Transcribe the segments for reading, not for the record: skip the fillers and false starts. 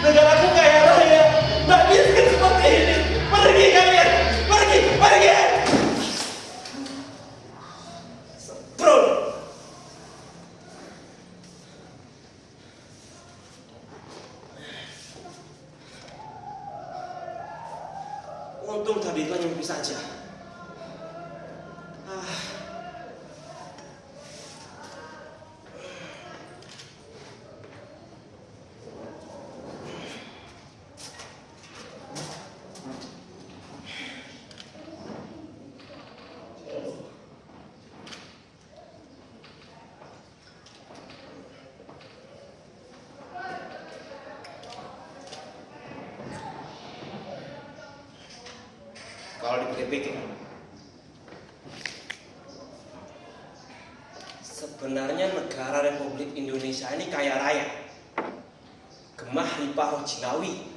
Negaraku kaya raya, nggak miskin seperti ini. Pergi kalian, pergi, pergi. Semprot. Untung tadi itu hanya mimpi saja. Kalau dipikir-pikir, sebenarnya negara Republik Indonesia ini kaya raya, gemah limpah roh jinawi,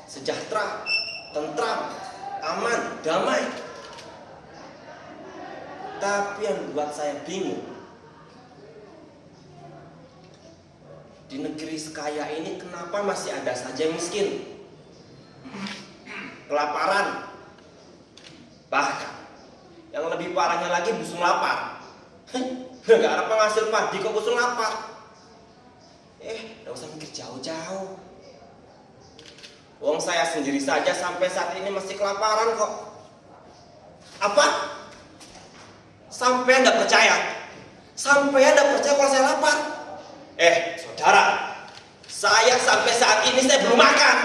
sejahtera, tentram, aman, damai. Tapi yang buat saya bingung, di negeri sekaya ini kenapa masih ada saja yang miskin, kelaparan, bahkan yang lebih parahnya lagi busung lapar. Negara penghasil padi kok busung lapar? Gak usah mikir jauh-jauh. Wong saya sendiri saja sampai saat ini masih kelaparan kok. Apa? Sampai Anda percaya? Sampai Anda percaya kalau saya lapar? Saudara, saya sampai saat ini saya belum makan.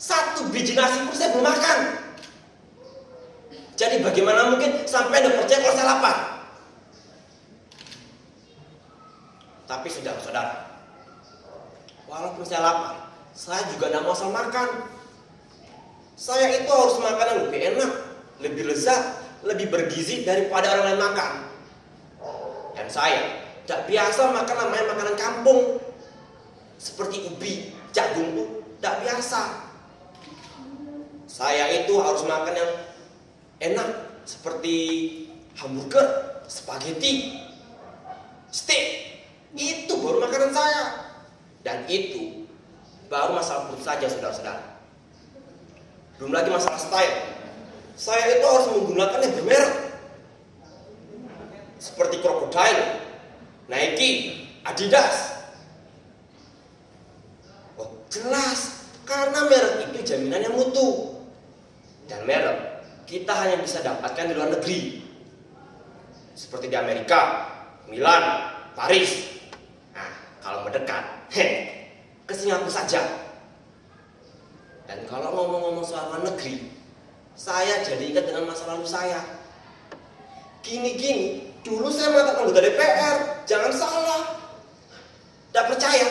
Satu biji nasi pun saya belum makan. Jadi bagaimana mungkin sampai Anda percaya kalau saya lapar? Tapi saudara-saudara, walaupun saya lapar, saya juga tidak mau asal makan. Saya itu harus makan yang lebih enak, lebih lezat, lebih bergizi daripada orang lain makan. Dan saya tidak biasa makan namanya makanan kampung, seperti ubi, jagung tuh tidak biasa. Saya itu harus makan yang enak, seperti hamburger, spaghetti, steak. Itu baru makanan saya. Dan itu baru masalah perut saja, saudara-saudara. Belum lagi masalah style. Saya itu harus menggunakan yang bermerek, seperti Crocodile, Nike, Adidas. Oh, jelas, karena merek itu jaminan yang mutu. Dan merek kita hanya bisa dapatkan di luar negeri, seperti di Amerika, Milan, Paris. Nah, kalau mendekat, ke Singapura saja. Dan kalau ngomong-ngomong soal luar negeri, saya jadi ingat dengan masa lalu saya. Gini-gini, dulu saya mantan anggota DPR, jangan salah. Tidak percaya?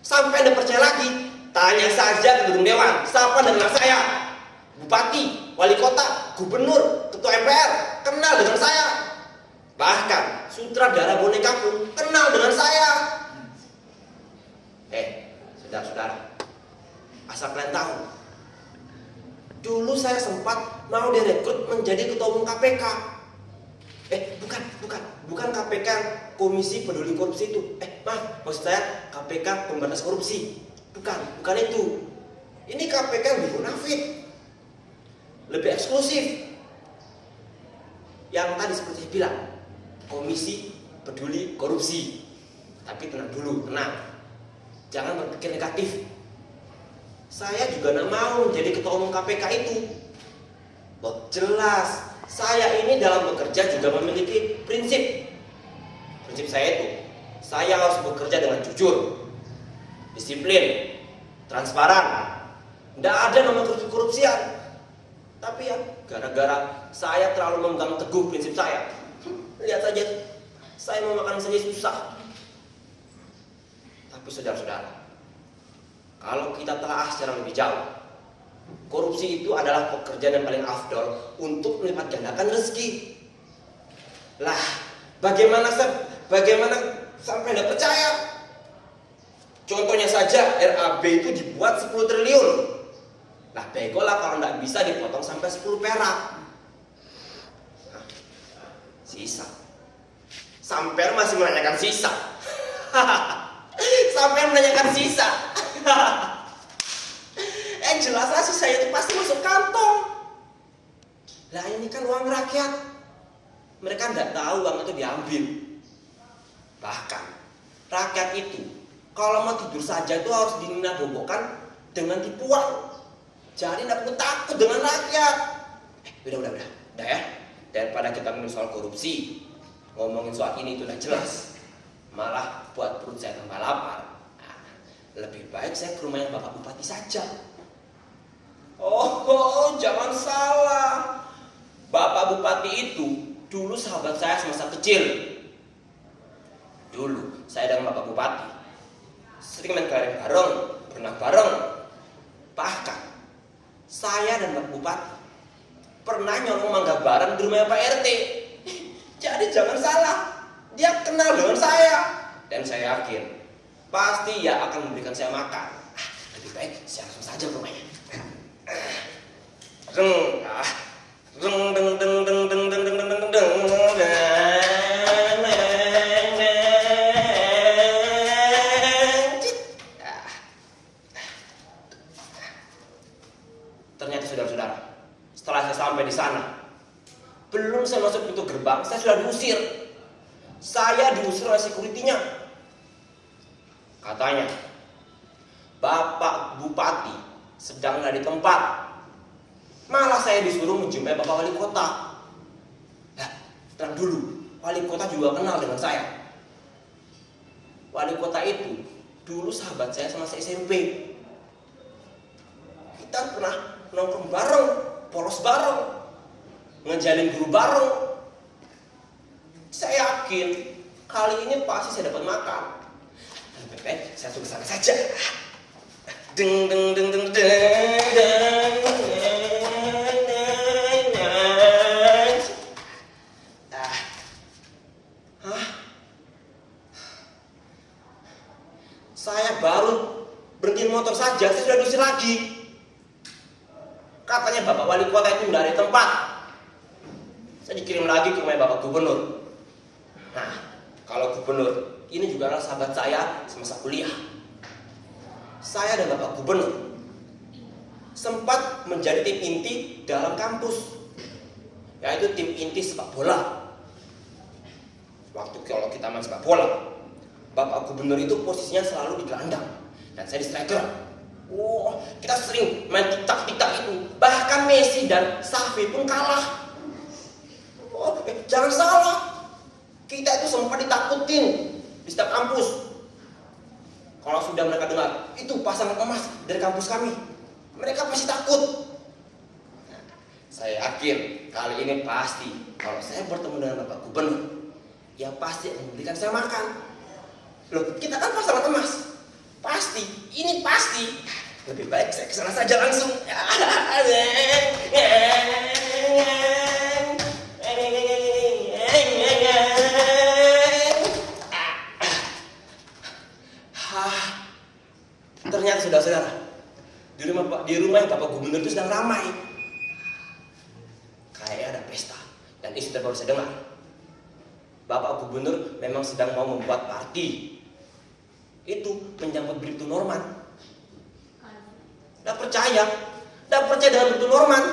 Sampai tidak percaya lagi, tanya saja ke gedung dewan, siapa dengan saya? Bupati, wali kota, gubernur, ketua MPR, kenal dengan saya. Bahkan sutradara boneka pun kenal dengan saya. Saudara-saudara, asal kalian tahu, dulu saya sempat mau direkrut menjadi ketua umum KPK. Bukan KPK Komisi Peduli Korupsi itu. Maksud saya KPK Pemberantasan Korupsi. Bukan itu. Ini KPK yang lebih munafik, lebih eksklusif. Yang tadi seperti saya bilang, Komisi Peduli Korupsi. Tapi tenang dulu, tenang. Jangan berpikir negatif. Saya juga tidak mau menjadi ketua umum KPK itu. Loh, jelas, saya ini dalam bekerja juga memiliki prinsip. Prinsip saya itu, saya harus bekerja dengan jujur, disiplin, transparan. Tidak ada nama korupsian. Tapi ya, gara-gara saya terlalu memegang teguh prinsip saya, lihat saja, saya mau makan saja susah. Tapi saudara-saudara, kalau kita telah secara lebih jauh, korupsi itu adalah pekerjaan yang paling afdol untuk melipat gandakan rezeki. Lah, bagaimana sampai tidak percaya? Contohnya saja, RAB itu dibuat 10 triliun. Lah, bego lah kalau tidak bisa dipotong sampai 10 perak. Nah, sisa. Sampai masih menanyakan sisa. Sampai menanyakan sisa. Jelas aja saya itu pasti masuk kantong. Lah, ini kan uang rakyat. Mereka tidak tahu uang itu diambil. Bahkan rakyat itu kalau mau tidur saja itu harus dinabobokkan dengan tipuan. Jadi tidak perlu takut dengan rakyat. Udah ya. Daripada kita ngomongin soal korupsi, ngomongin soal ini itu udah jelas, malah buat perut saya tambah lapar. Lebih baik saya ke rumahnya Bapak Bupati saja. Oh, jangan salah. Bapak Bupati itu dulu sahabat saya semasa kecil. Dulu saya dengan Bapak Bupati sering main kelereng bareng, berenang bareng. Bahkan saya dan Bapak Bupati pernah nyolong mangga bareng di rumah Pak RT. Jadi jangan salah, dia kenal dengan saya. Dan saya yakin pasti ya akan memberikan saya makan. Lebih baik saya langsung saja ke rumahnya. Ternyata saudara-saudara, setelah saya sampai di sana, belum saya masuk pintu gerbang, saya sudah diusir. Saya diusir oleh sekuritinya. Katanya, Bapak Bupati sedang ada di tempat. Malah saya disuruh menjumpai Bapak Wali Kota. Nah, tenang dulu, Wali Kota juga kenal dengan saya. Wali Kota itu dulu sahabat saya sama SMP. Kita pernah nongkrong bareng, polos bareng, ngejalin guru bareng. Saya yakin kali ini pasti saya dapat makan. Lebih baik saya tunggu sana saja. Deng deng deng deng deng deng. Saya baru berhenti motor saja, saya sudah diusir lagi. Katanya Bapak Wali Kota itu dari tempat. Saya dikirim lagi ke rumah Bapak Gubernur. Nah, kalau Gubernur ini juga adalah sahabat saya semasa kuliah. Saya dan Bapak Gubernur sempat menjadi tim inti dalam kampus, yaitu tim inti sepak bola. Waktu kalau kita main sepak bola, Bapak Gubernur itu posisinya selalu di gelandang dan saya di striker. Kita sering main tiktak-tiktak itu. Bahkan Messi dan Xavi pun kalah. Jangan salah, kita itu sempat ditakutin di setiap kampus. Kalau sudah mereka dengar itu pasangan emas dari kampus kami, mereka pasti takut. Nah, saya yakin kali ini pasti kalau saya bertemu dengan Bapak Gubernur, ya pasti akan memberikan saya makan. Loh, kita kan pasangan emas. Pasti, ini pasti. Lebih baik saya kesana saja langsung. Ternyata saudara-saudara, di rumah Bapak Gubernur itu sedang ramai. Kayak ada pesta. Dan itu sudah baru saya dengar. Bapak Gubernur memang sedang mau membuat party. Itu menyambut Bribtu Norman. Tidak percaya dengan Bribtu Norman.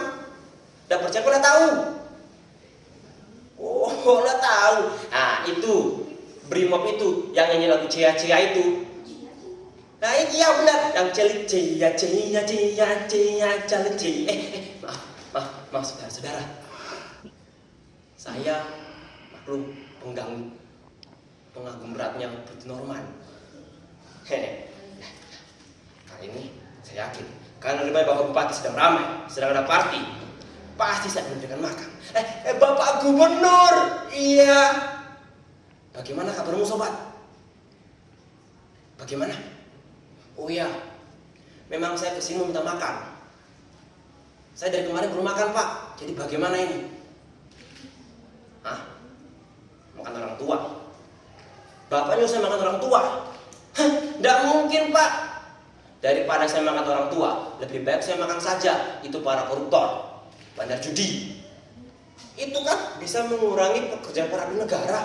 Tidak percaya, kok udah tahu. Udah tahu. Nah, itu Brimob itu yang nyanyi lagu Cia-Cia itu. Nah, iya benar, yang celik Cia celik. Maaf saudara-saudara. Saya maklum pengagum beratnya Bribtu Norman. Kali ini saya yakin karena lebih baik Bapak Bupati sedang ramai, sedang ada party, pasti saya memberikan makan. Bapak Gubernur, iya. Bagaimana kabarmu sobat? Bagaimana? Oh iya, memang saya kesini minta makan. Saya dari kemarin belum makan Pak. Jadi bagaimana ini? Makan orang tua? Bapak nyuruh saya makan orang tua? Tidak mungkin Pak. Daripada saya makan orang tua, lebih baik saya makan saja itu para koruptor, bandar judi. Itu kan bisa mengurangi pekerjaan para abdi negara.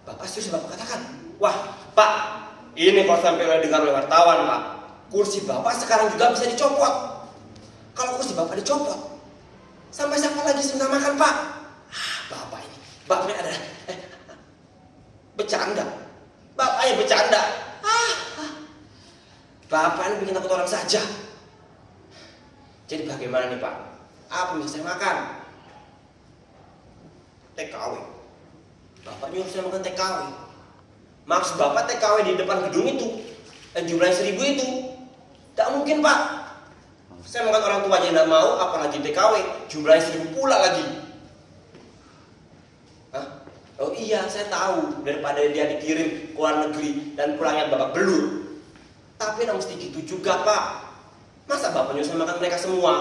Bapak serius Bapak katakan? Wah Pak, ini kalau sampai dengar oleh wartawan Pak, kursi Bapak sekarang juga bisa dicopot. Kalau kursi Bapak dicopot, sampai siapa lagi minta makan Pak? Bapak ini, Bapak ini ada bercanda. Bapaknya bercanda. Bapak ini bikin takut orang saja. Jadi bagaimana nih Pak? Apa yang bisa saya makan? TKW. Bapak nyuruh saya makan TKW. Maksud Bapak TKW di depan gedung itu jumlahnya 1000 itu? Tidak mungkin Pak. Saya makan orang tua aja tidak mau, apalagi TKW jumlahnya 1000 pula lagi. Oh iya, saya tahu daripada dia dikirim ke luar negeri dan pulangnya babak belur. Tapi tidak mesti gitu juga Pak. Masa Bapak nyuruh saya makan mereka semua?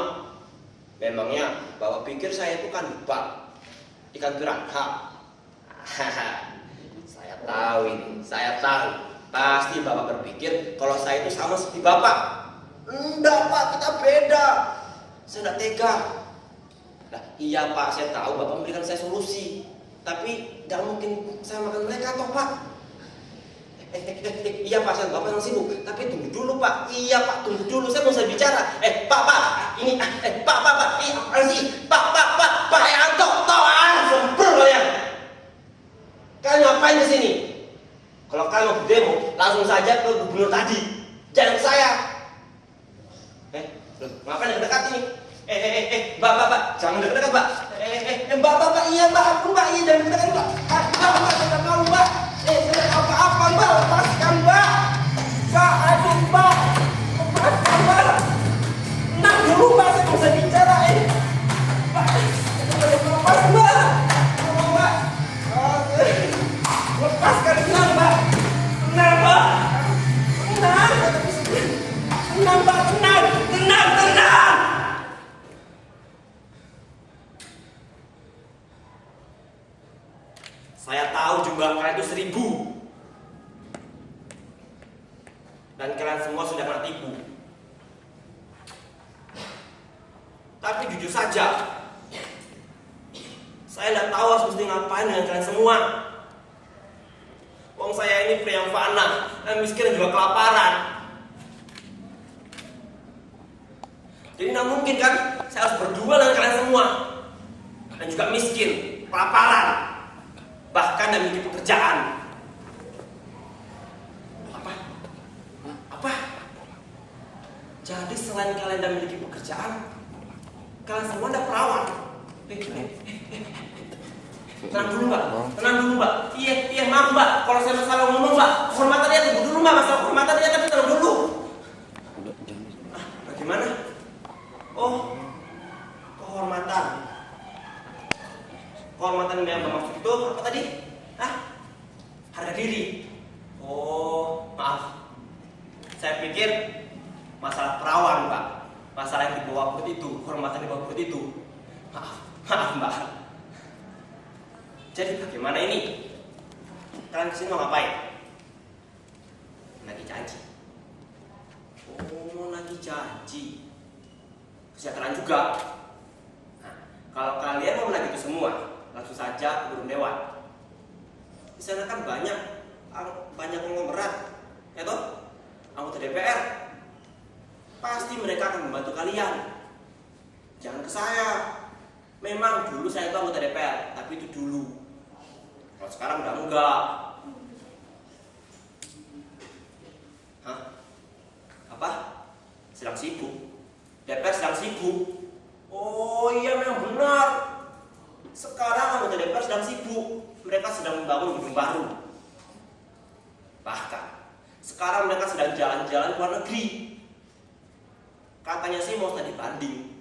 Memangnya Bapak pikir saya itu kan lupa ikan piranha? Saya tahu ini, saya tahu. Pasti Bapak berpikir kalau saya itu sama seperti Bapak. Enggak Pak, kita beda. Saya tidak tega. Nah, iya Pak, saya tahu Bapak memberikan saya solusi. Tapi gak mungkin saya makan mereka toh Pak. Iya Pak, saya Bapak yang sibuk. Tapi tunggu dulu Pak. Iya Pak, tunggu dulu. Saya mau bicara. Pak. Ini Pak. Pak Yanto. Sempur kalian. Kalian ngapain di sini? Kalau kalian mau demo, langsung saja ke gubernur tadi. Jangan ke saya. Ngapain dekat ini? Pak, jangan dekat Pak. Pak, iya Pak, ampun Pak, iya jangan dekat Pak. Pak, saya mau Pak. Saya apa-apa Pak, lepaskan Pak. Pak, aduh Pak, lepaskan Pak. Tenang dulu Pak, saya bisa bicara Pak, lepaskan Pak. Lepaskan Pak. dan kalian semua sudah kena tipu. Tapi jujur saja, saya tidak tahu harus mesti ngapain dengan kalian semua. Wong saya ini pria yang fana, yang miskin dan juga kelaparan. Jadi tidak mungkin kan saya harus berdua dengan kalian semua, dan juga miskin, kelaparan, bahkan tidak memiliki pekerjaan. Apa? Jadi selain kalian tidak memiliki pekerjaan, kalian semua ada perawan. Tenang dulu mbak. Iya maaf mbak, kalau saya masalah ngomong mbak, kehormatan dia tunggu dulu mbak, masalah kehormatan dia tapi tenang dulu. Bagaimana? Oh, kehormatan yang bermaksud itu apa tadi? Harga diri. Oh, maaf. Saya pikir masalah perawan mbak, masalah yang di bawah perut itu, kehormatan di bawah perut itu. Maaf mbak. Jadi bagaimana ini? Kalian kesini mau ngapain? Nagih janji. Oh, nagih janji. Kesejahteraan juga. Nah, kalau kalian mau menagih itu semua, langsung saja ke gedung dewan. Di sana kan banyak konglomerat, ya toh? Anggota DPR. Pasti mereka akan membantu kalian. Jangan ke saya. Memang dulu saya itu anggota DPR, tapi itu dulu. Kalau sekarang udah enggak. Apa? Sedang sibuk. DPR sedang sibuk. Oh iya memang benar. Sekarang anggota DPR sedang sibuk. Mereka sedang membangun gedung baru. Bahkan sekarang mereka sedang jalan-jalan ke luar negeri. Katanya sih mau tadi banding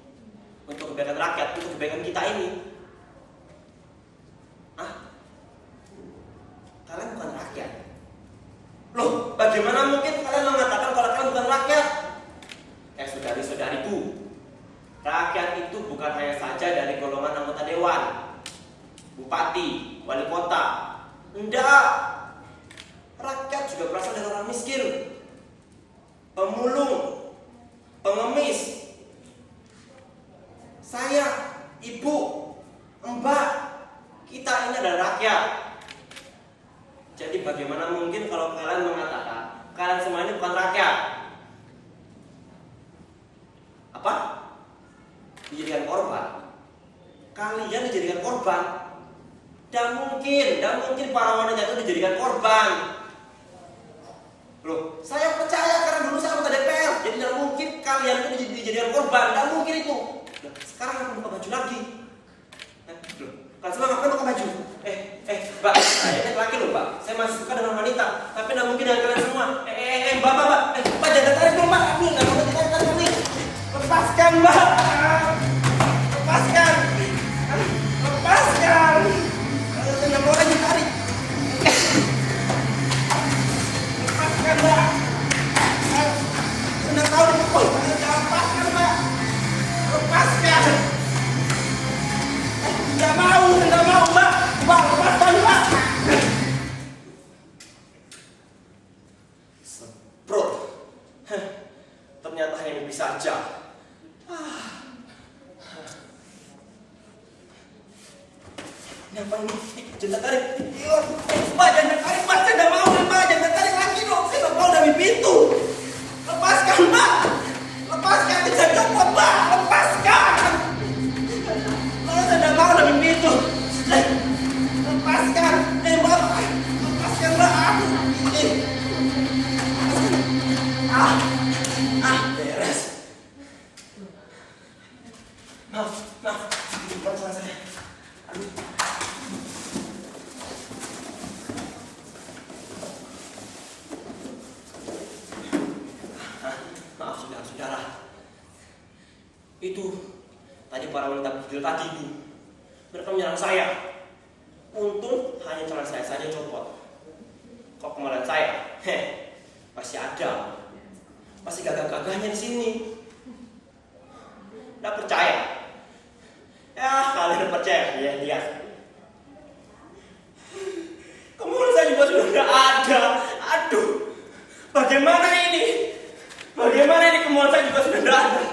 untuk kebaikan rakyat, untuk kebaikan kita ini. Kalian bukan rakyat. Loh, bagaimana mungkin kalian mengatakan kalau kalian bukan rakyat? Saudari-saudariku, rakyat itu bukan hanya saja dari golongan anggota dewan, bupati, wali kota. Enggak. Rakyat juga berasal dari orang miskin, pemulung, pengemis. Saya, ibu, mbak, kita ini adalah rakyat. Jadi bagaimana mungkin kalau kalian mengatakan kalian semua ini bukan rakyat? Apa? Dijadikan korban? Kalian dijadikan korban? Dan mungkin para wanita itu dijadikan korban. Loh, saya percaya karena dulu saya anggota DPR. Jadi tidak mungkin kalian itu dijadikan korban. Tidak mungkin itu. Sekarang aku buka baju lagi. Loh, kalian semua ngapain buka baju? Mbak, saya ini laki loh mbak. Saya masih suka dengan wanita, tapi tidak mungkin dengan kalian semua. Mbak, jangan tarik dong mbak. Aduh, nggak mau ditarik nih. Lepaskan mbak. Lepaskan. Tidak mau lagi tarik. Lepaskan mbak. Sudah tahu dipukul. Lepaskan mbak. Lepaskan. Tidak mau mbak. Mbak, lepaskan mbak. Semprot. Ternyata hanya mimpi saja. Apa ini? Jangan tarik. Mbak, jangan tarik mbak. Saya tidak mau mbak. Jangan tarik lagi dong. Saya tidak mau dari pintu. Lepaskan mbak. Lepaskan. Tidak cukup mbak. Lepaskan. Saya tidak mau dari pintu. Lepaskan. Mbak. Lepaskan mbak. Beres. Maaf. Bukan salah saya. Aduh. Maaf saudara. Itu tadi para wanita bujil tadi itu. Mereka menyerang saya. Untung hanya celana saya saja copot. Kok kemarin saya? Masih ada. Masih gagah-gagahnya di sini. Nggak percaya? Ya, kalian percaya? Ya, lihat. Kemudian saya juga sudah nggak ada. Aduh, Bagaimana ini? Bagaimana ini kemauan saya juga sudah tidak ada.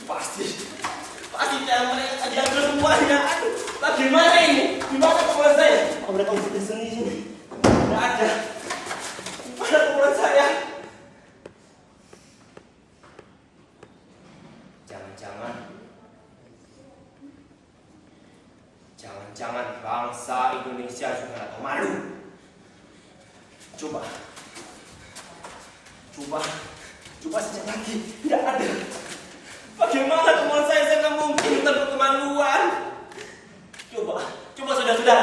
Pasti mereka diambil semuanya. Aduh, bagaimana ini? Gimana kemauan saya? Oh, mereka masih di sini. Tidak ada. Gimana kemauan saya? Jangan-jangan bangsa Indonesia juga tidak tahu malu. Coba sejak lagi. Tidak ada. Bagaimana kemauan saya nggak mungkin tanpa kemaluan. Coba sudah.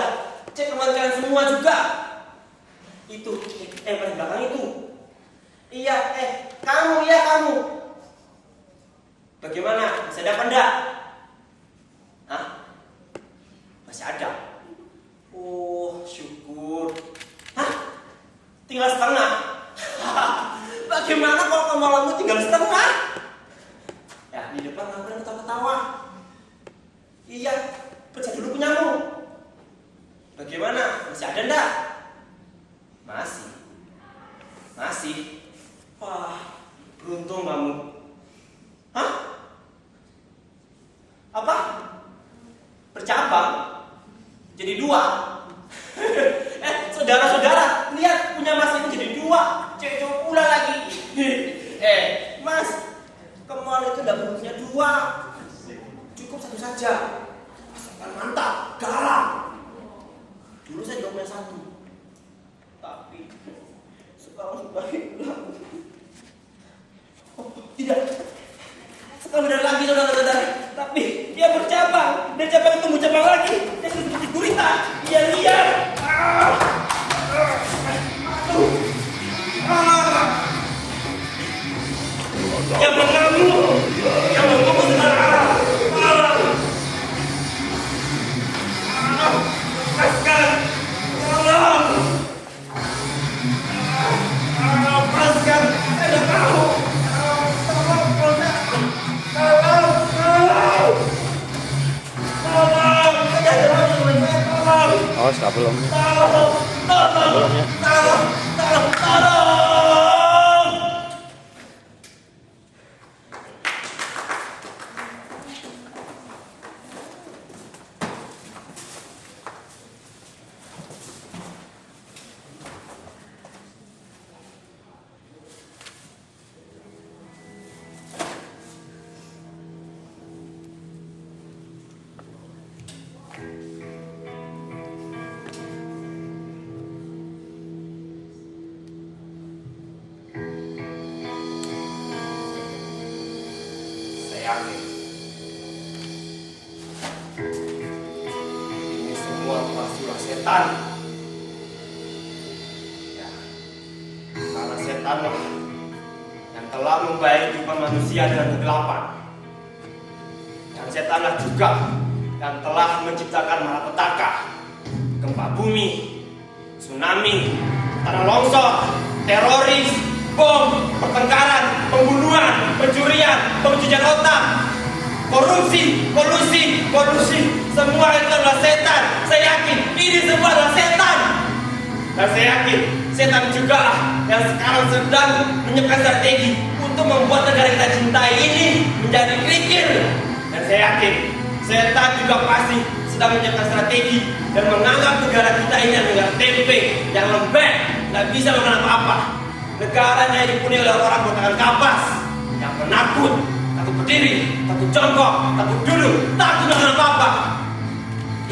Cek kemauan kalian semua juga. Itu, paling belakang itu. Iya, kamu. Bagaimana? Masih ada apa enggak? Hah? Masih ada? Oh, syukur. Hah? Tinggal setengah? Bagaimana kalau kemaluanmu tinggal setengah? Ya, di depan nggak pernah ketawa-ketawa. Iya, pecah dulu punyamu. Bagaimana? Masih ada enggak? Masih. Wah, beruntung kamu. Hah? Apa? Bercabang? Jadi 2? Saudara-saudara, lihat punya mas ini jadi 2. Cewek pula lagi. Mas, kemarin itu tidak perlu punya 2. Cukup 1 saja. Asalkan mantap, garang. Dulu saya juga punya 1. Tapi sekarang sudah hilang. Oh, tidak. Sekarang benar lagi saudara-saudara. Tapi dia bercabang. Dan cabang tumbuh cabang lagi. Dia seperti gurita. Dia liar. Yang mengamuk saudara. Lepaskan. Tolong. Lepaskan. Saya tidak mau. Oh, belum. Tolong. Ini semua pasti setan. Ya, karena setanlah yang telah membayar kehidupan manusia dengan kegelapan. Dan setanlah juga yang telah menciptakan malapetaka, gempa bumi, tsunami, tanah longsor, teroris, bom, pertengkaran, pembunuhan, pencurian, pencucian otak, korupsi, kolusi, semua itu adalah setan. Saya yakin ini semua adalah setan. Dan saya yakin setan juga yang sekarang sedang menyiapkan strategi untuk membuat negara kita cintai ini menjadi kerikil. Dan saya yakin setan juga pasti sedang menyiapkan strategi dan menganggap negara kita ini adalah negara tempe yang lembek, nggak bisa melakukan apa-apa. Negara yang dipenuhi oleh orang bertangan kapas, yang penakut, takut berdiri, takut jongkok, takut duduk, takut dengan apa-apa.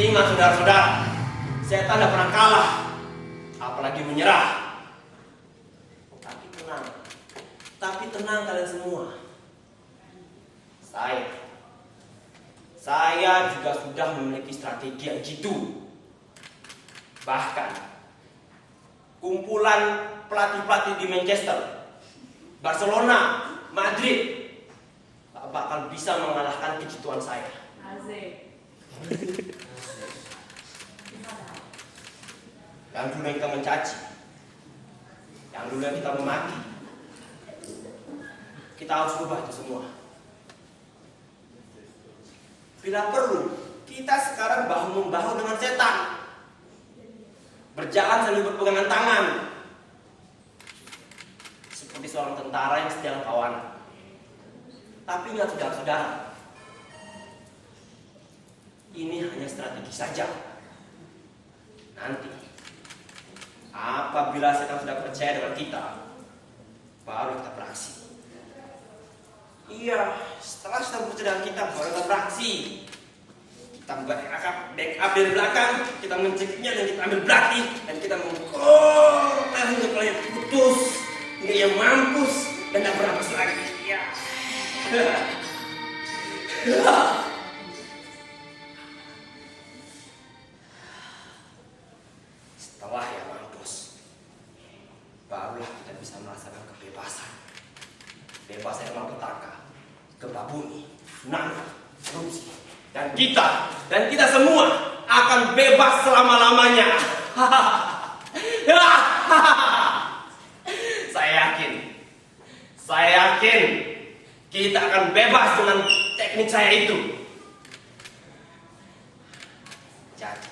Ingat saudara-saudara, setan tidak pernah kalah, apalagi menyerah. Tapi tenang kalian semua. Saya juga sudah memiliki strategi yang jitu. Bahkan kumpulan pelatih-pelatih di Manchester, Barcelona, Madrid tak bakal bisa mengalahkan kejituan saya. Asik. Yang dulu kita mencaci, yang dulu kita memaki, kita harus ubah itu semua. Bila perlu, kita sekarang bahu-membahu dengan setan, berjalan sambil berpegangan tangan. seperti seorang tentara yang sedang kawanan. Tapi ingat saudara-saudara, ini hanya strategi saja. Nanti, apabila setan sudah percaya dengan kita, baru kita beraksi. Iya, setelah sudah percaya dengan kita, baru kita beraksi. Kita backup dari belakang, kita mencekiknya dan kita ambil belati dan kita mengkor hingga kepalanya putus, hingga ia mampus dan tak bernapas lagi. Ya. Setelah ia mampus, barulah kita bisa merasakan kebebasan. Bebas dari malapetaka, gempa bumi, tsunami, erupsi. Dan kita semua akan bebas selama-lamanya. Saya yakin kita akan bebas dengan teknik saya itu. Jadi,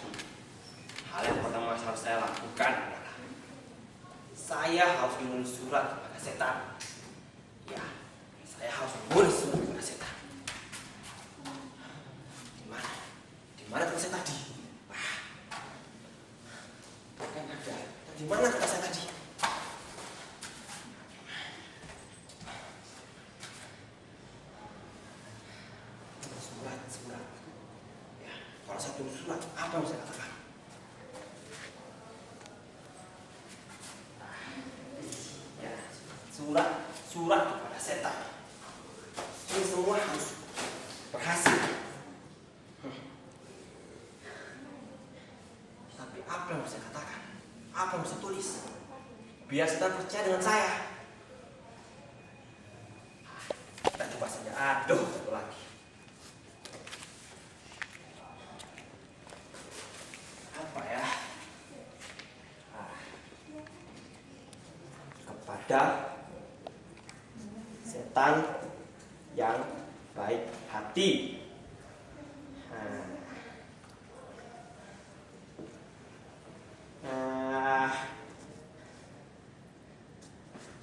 hal yang pertama harus saya lakukan adalah saya harus menulis surat kepada setan. Ya, saya harus menulis surat kepada setan. Mana kata saya tadi? Bukan ada. Di mana kata saya tadi? Surat. Ya, kalau saya tulis surat, apa yang saya katakan? Ya, surat kepada setan. Ini semua harus berhasil. Apa yang saya katakan? Apa yang saya tulis? Biar setan percaya dengan saya. Kita coba saja. Aduh, satu lagi. Apa ya? Kepada setan yang baik hati.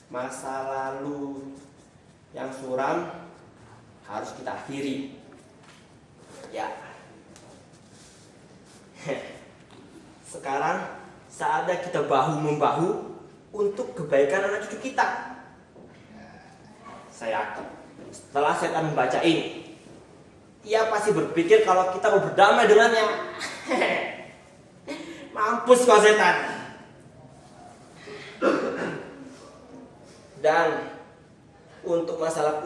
Masa lalu yang suram harus kita akhiri. Ya. Sekarang saatnya kita bahu-membahu untuk kebaikan anak cucu kita. Saya yakin setelah setan membaca ini, ia pasti berpikir kalau kita mau berdamai dengannya. Mampus kau setan. Dan untuk masalah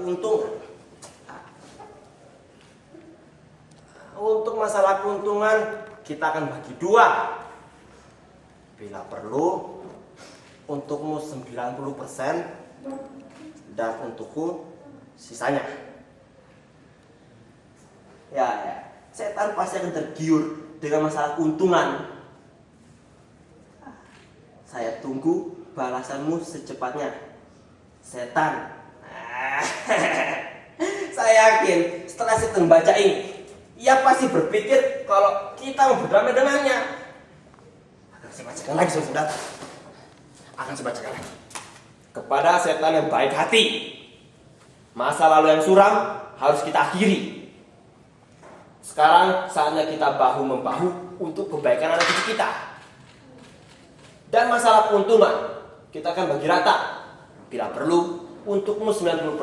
keuntungan, kita akan bagi dua. Bila perlu, untukmu 90% dan untukku sisanya. Ya, setan pasti akan tergiur dengan masalah keuntungan. Saya tunggu balasanmu secepatnya. Setan. Saya yakin setelah setan baca ini, ia pasti berpikir kalau kita mau berdamai dengannya. Akan saya bacakan lagi saudara. Akan saya bacakan lagi. Kepada setan yang baik hati, masa lalu yang suram harus kita akhiri. Sekarang saatnya kita bahu-membahu untuk kebaikan anak cucu kita. Dan masalah keuntungan kita akan bagi rata. Bila perlu, untukmu 90%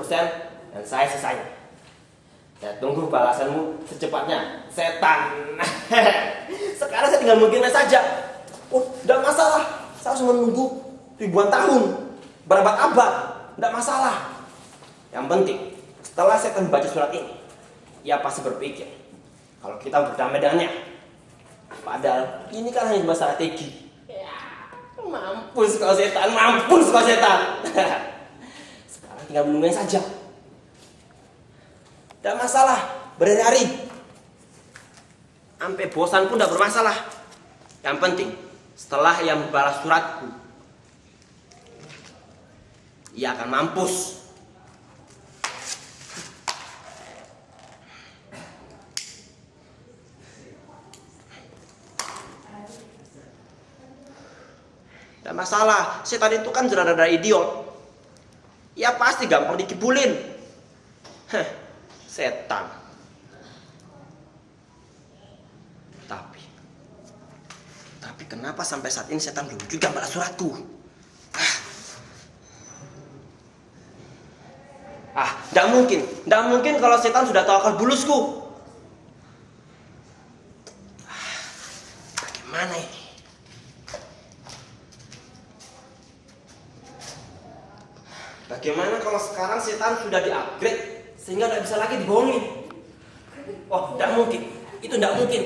dan saya sisanya. Saya tunggu balasanmu secepatnya, setan. Sekarang saya tinggal mungkin saja. Oh, tidak masalah. Saya harus menunggu ribuan tahun, berabad-abad, tidak masalah. Yang penting, setelah setan membaca surat ini, ia pasti berpikir kalau kita berdamai dengannya. Padahal ini kan hanya masalah strategi. Mampus kau setan, mampus kau setan. Sekarang tinggal menunggu saja. Tidak masalah, berhari-hari. Sampai bosan pun tidak bermasalah. Yang penting, setelah ia membalas suratku, ia akan mampus. Tidak masalah, setan itu kan rada-rada idiot. ya pasti gampang dikibulin. Heh, setan. Tapi kenapa sampai saat ini setan belum juga balas suratku? Tidak mungkin kalau setan sudah tahu akal bulusku. Bagaimana ini? Bagaimana kalau sekarang setan sudah di-upgrade sehingga tidak bisa lagi dibohongin? Oh, tidak mungkin. Itu tidak mungkin.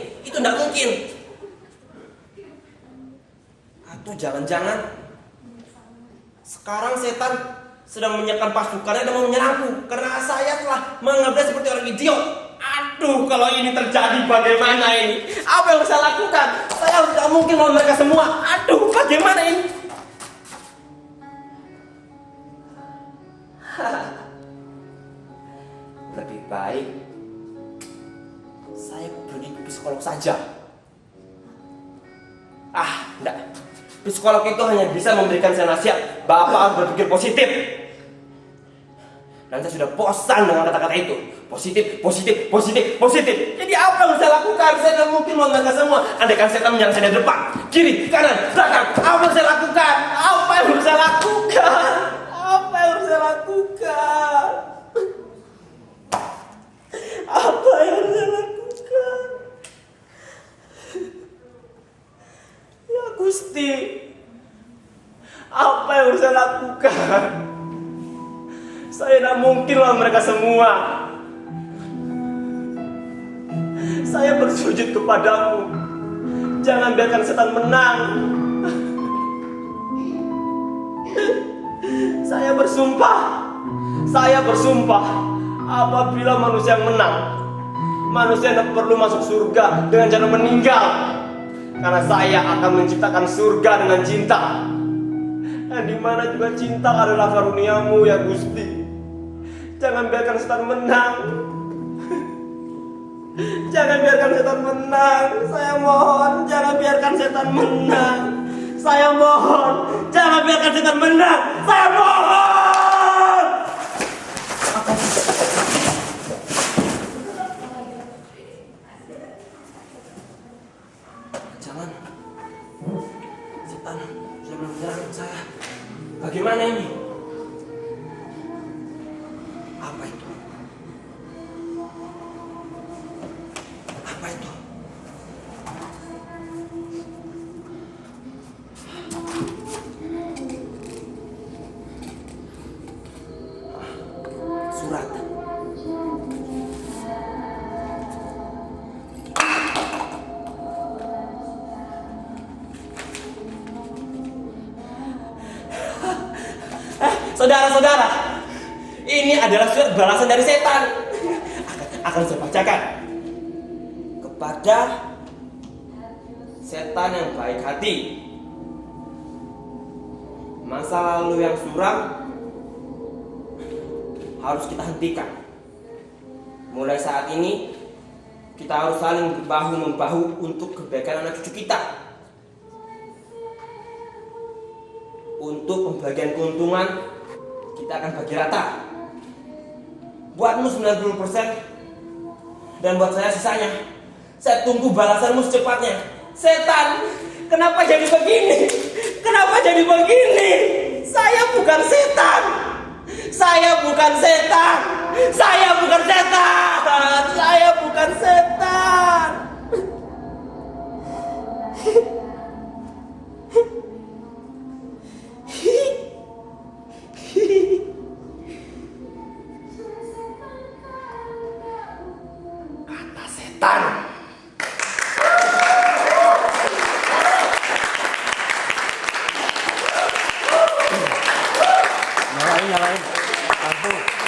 Atau jangan-jangan sekarang setan sedang menyiapkan pasukannya dan mau menyerangku karena saya telah menganggap dia seperti orang idiot. Aduh, kalau ini terjadi bagaimana ini? Apa yang saya lakukan? Saya tidak mungkin melawan mereka semua. Aduh, bagaimana ini? Lebih baik saya pergi ke psikolog saja. Enggak. Psikolog itu hanya bisa memberikan saya nasihat. Bapak harus berpikir positif. Dan saya sudah bosan dengan kata-kata itu. Positif. Jadi apa yang saya lakukan? Saya tidak mungkin melawan mereka semua. Andaikan setan menyerang saya dari depan, kiri, kanan, belakang, apa yang saya lakukan? Apa yang harus saya lakukan? Ya Gusti, apa yang harus saya lakukan? Saya tidak mungkin lawan mereka semua. Saya bersujud kepadamu. Jangan biarkan setan menang. Saya bersumpah, apabila manusia yang menang, manusia tidak perlu masuk surga dengan cara meninggal. Karena saya akan menciptakan surga dengan cinta. Dan dimana juga cinta adalah karuniamu ya Gusti. Jangan biarkan setan menang. Jangan biarkan setan menang. Saya mohon, jangan biarkan setan menang. Saya mohon, jangan biarkan setan menang. Saya mohon. Jangan. Setan sudah menyerang saya. Bagaimana ini? Apa itu? Surat. Saudara-saudara, ini adalah surat balasan dari setan. Akan saya bacakan kepada setan yang baik hati. Masa lalu yang suram harus kita hentikan. Mulai saat ini kita harus saling bahu-membahu untuk kebaikan anak cucu kita. Untuk pembagian keuntungan kita akan bagi rata. Buatmu 90% dan buat saya sisanya. Saya tunggu balasanmu secepatnya. Setan, kenapa jadi begini? Saya bukan setan. Saya bukan setan. Kata setan. Nyalain lampu.